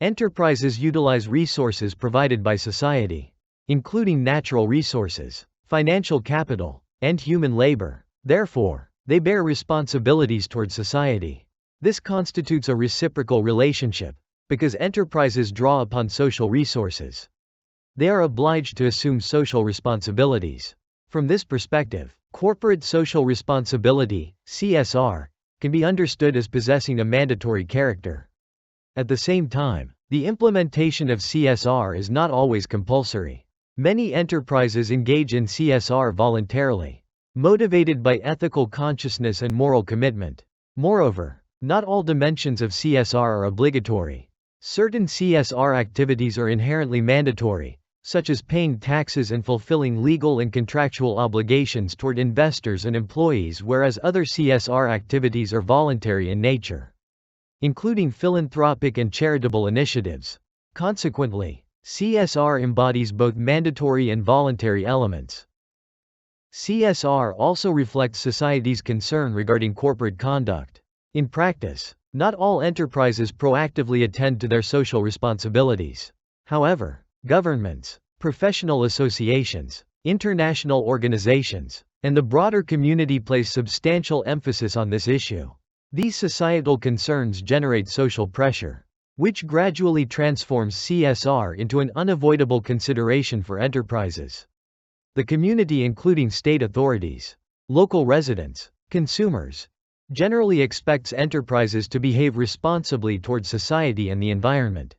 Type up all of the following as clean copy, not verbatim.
Enterprises utilize resources provided by society, including natural resources, financial capital, and human labor. Therefore, they bear responsibilities toward society. This constitutes a reciprocal relationship, because enterprises draw upon social resources. They are obliged to assume social responsibilities. From this perspective, corporate social responsibility, CSR, can be understood as possessing a mandatory character. At the same time, the implementation of CSR is not always compulsory. Many enterprises engage in CSR voluntarily, motivated by ethical consciousness and moral commitment. Moreover, not all dimensions of CSR are obligatory. Certain CSR activities are inherently mandatory, such as paying taxes and fulfilling legal and contractual obligations toward investors and employees, whereas other CSR activities are voluntary in nature, including philanthropic and charitable initiatives. Consequently, CSR embodies both mandatory and voluntary elements. CSR also reflects society's concern regarding corporate conduct. In practice, not all enterprises proactively attend to their social responsibilities. However, governments, professional associations, international organizations, and the broader community place substantial emphasis on this issue. These societal concerns generate social pressure, which gradually transforms CSR into an unavoidable consideration for enterprises. The community, including state authorities, local residents, consumers, generally expects enterprises to behave responsibly towards society and the environment.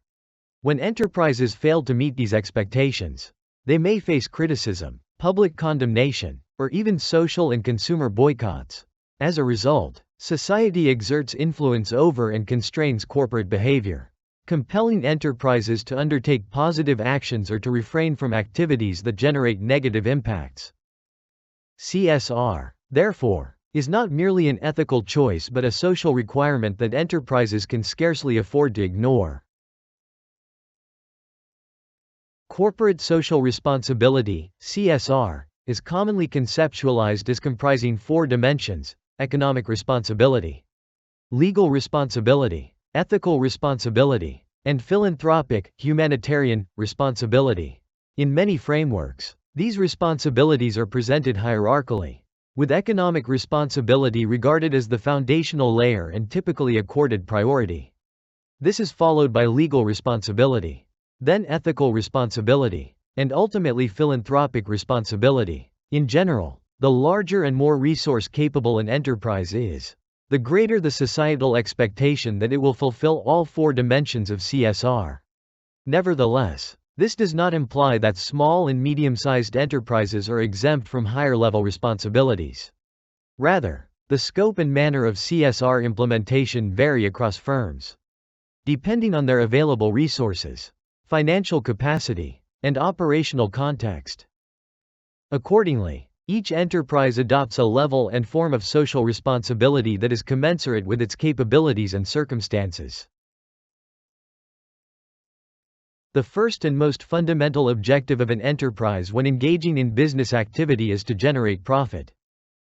When enterprises fail to meet these expectations, they may face criticism, public condemnation, or even social and consumer boycotts. As a result, society exerts influence over and constrains corporate behavior, compelling enterprises to undertake positive actions or to refrain from activities that generate negative impacts. CSR, therefore, is not merely an ethical choice but a social requirement that enterprises can scarcely afford to ignore. Corporate social responsibility, CSR, is commonly conceptualized as comprising four dimensions: economic responsibility, legal responsibility, ethical responsibility, and philanthropic, humanitarian, responsibility. In many frameworks, these responsibilities are presented hierarchically, with economic responsibility regarded as the foundational layer and typically accorded priority. This is followed by legal responsibility, then ethical responsibility, and ultimately philanthropic responsibility. In general, the larger and more resource-capable an enterprise is, the greater the societal expectation that it will fulfill all four dimensions of CSR. Nevertheless, this does not imply that small and medium-sized enterprises are exempt from higher-level responsibilities. Rather, the scope and manner of CSR implementation vary across firms, depending on their available resources, financial capacity, and operational context. Accordingly, each enterprise adopts a level and form of social responsibility that is commensurate with its capabilities and circumstances. The first and most fundamental objective of an enterprise when engaging in business activity is to generate profit.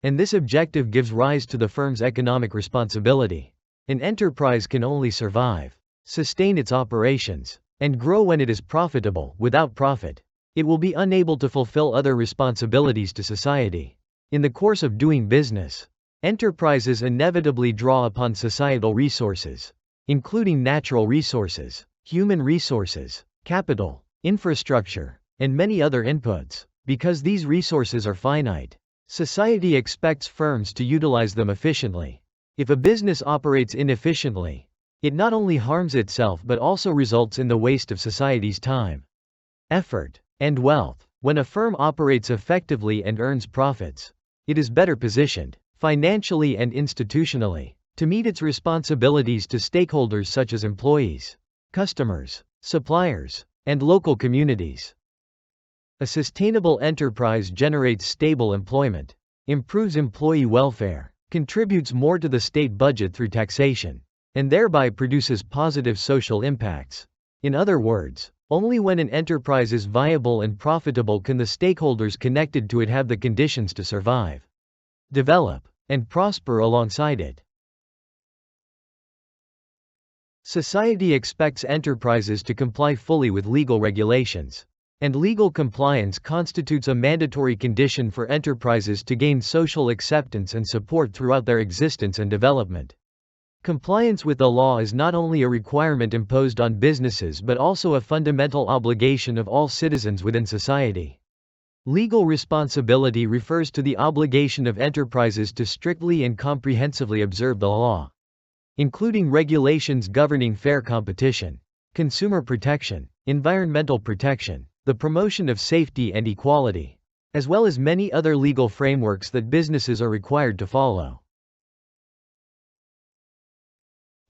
And this objective gives rise to the firm's economic responsibility. An enterprise can only survive, sustain its operations, and grow when it is profitable. Without profit, it will be unable to fulfill other responsibilities to society. In the course of doing business, enterprises inevitably draw upon societal resources, including natural resources, human resources, capital, infrastructure, and many other inputs. Because these resources are finite, society expects firms to utilize them efficiently. If a business operates inefficiently, it not only harms itself but also results in the waste of society's time, effort, and wealth. When a firm operates effectively and earns profits, it is better positioned, financially and institutionally, to meet its responsibilities to stakeholders such as employees, customers, suppliers, and local communities. A sustainable enterprise generates stable employment, improves employee welfare, contributes more to the state budget through taxation, and thereby produces positive social impacts. In other words, only when an enterprise is viable and profitable can the stakeholders connected to it have the conditions to survive, develop, and prosper alongside it. Society expects enterprises to comply fully with legal regulations. And legal compliance constitutes a mandatory condition for enterprises to gain social acceptance and support throughout their existence and development. Compliance with the law is not only a requirement imposed on businesses but also a fundamental obligation of all citizens within society. Legal responsibility refers to the obligation of enterprises to strictly and comprehensively observe the law, including regulations governing fair competition, consumer protection, environmental protection, the promotion of safety and equality, as well as many other legal frameworks that businesses are required to follow.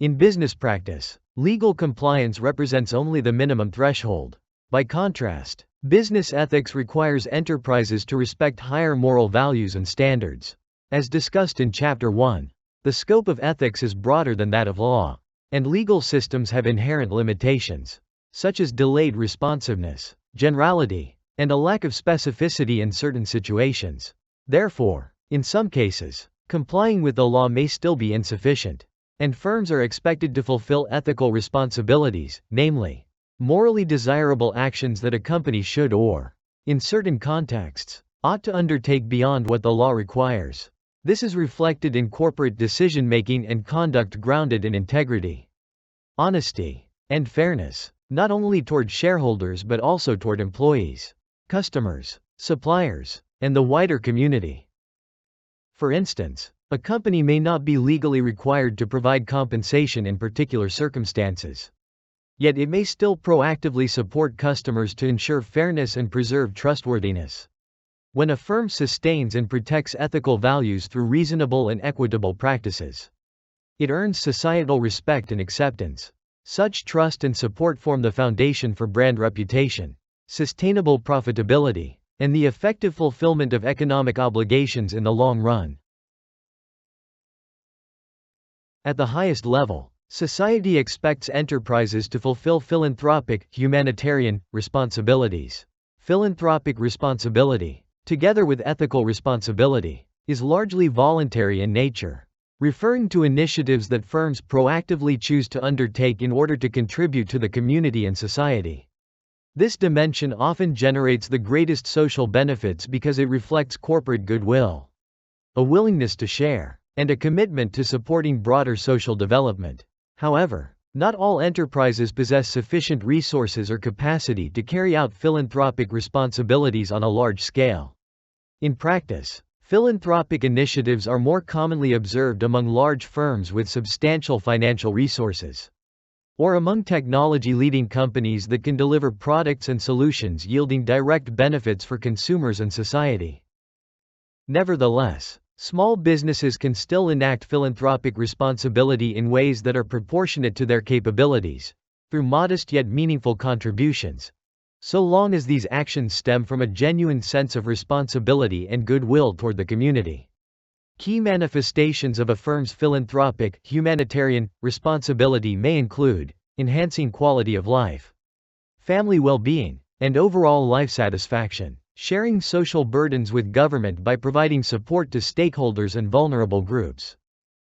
In business practice, legal compliance represents only the minimum threshold. By contrast, business ethics requires enterprises to respect higher moral values and standards. As discussed in Chapter 1, the scope of ethics is broader than that of law, and legal systems have inherent limitations, such as delayed responsiveness, generality, and a lack of specificity in certain situations. Therefore, in some cases, complying with the law may still be insufficient, and firms are expected to fulfill ethical responsibilities, namely, morally desirable actions that a company should or, in certain contexts, ought to undertake beyond what the law requires. This is reflected in corporate decision-making and conduct grounded in integrity, honesty, and fairness, not only toward shareholders but also toward employees, customers, suppliers, and the wider community. For instance, a company may not be legally required to provide compensation in particular circumstances. Yet it may still proactively support customers to ensure fairness and preserve trustworthiness. When a firm sustains and protects ethical values through reasonable and equitable practices, it earns societal respect and acceptance. Such trust and support form the foundation for brand reputation, sustainable profitability, and the effective fulfillment of economic obligations in the long run. At the highest level, society expects enterprises to fulfill philanthropic, humanitarian responsibilities. Philanthropic responsibility, together with ethical responsibility, is largely voluntary in nature, referring to initiatives that firms proactively choose to undertake in order to contribute to the community and society. This dimension often generates the greatest social benefits because it reflects corporate goodwill, a willingness to share, and a commitment to supporting broader social development. However, not all enterprises possess sufficient resources or capacity to carry out philanthropic responsibilities on a large scale. In practice, philanthropic initiatives are more commonly observed among large firms with substantial financial resources, or among technology-leading companies that can deliver products and solutions yielding direct benefits for consumers and society. Nevertheless, small businesses can still enact philanthropic responsibility in ways that are proportionate to their capabilities, through modest yet meaningful contributions, so long as these actions stem from a genuine sense of responsibility and goodwill toward the community. Key manifestations of a firm's philanthropic, humanitarian responsibility may include enhancing quality of life, family well-being, and overall life satisfaction. Sharing social burdens with government by providing support to stakeholders and vulnerable groups.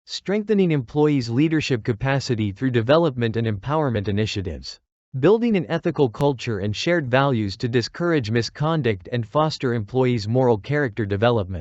Strengthening employees' leadership capacity through development and empowerment initiatives. Building an ethical culture and shared values to discourage misconduct and foster employees' moral character development.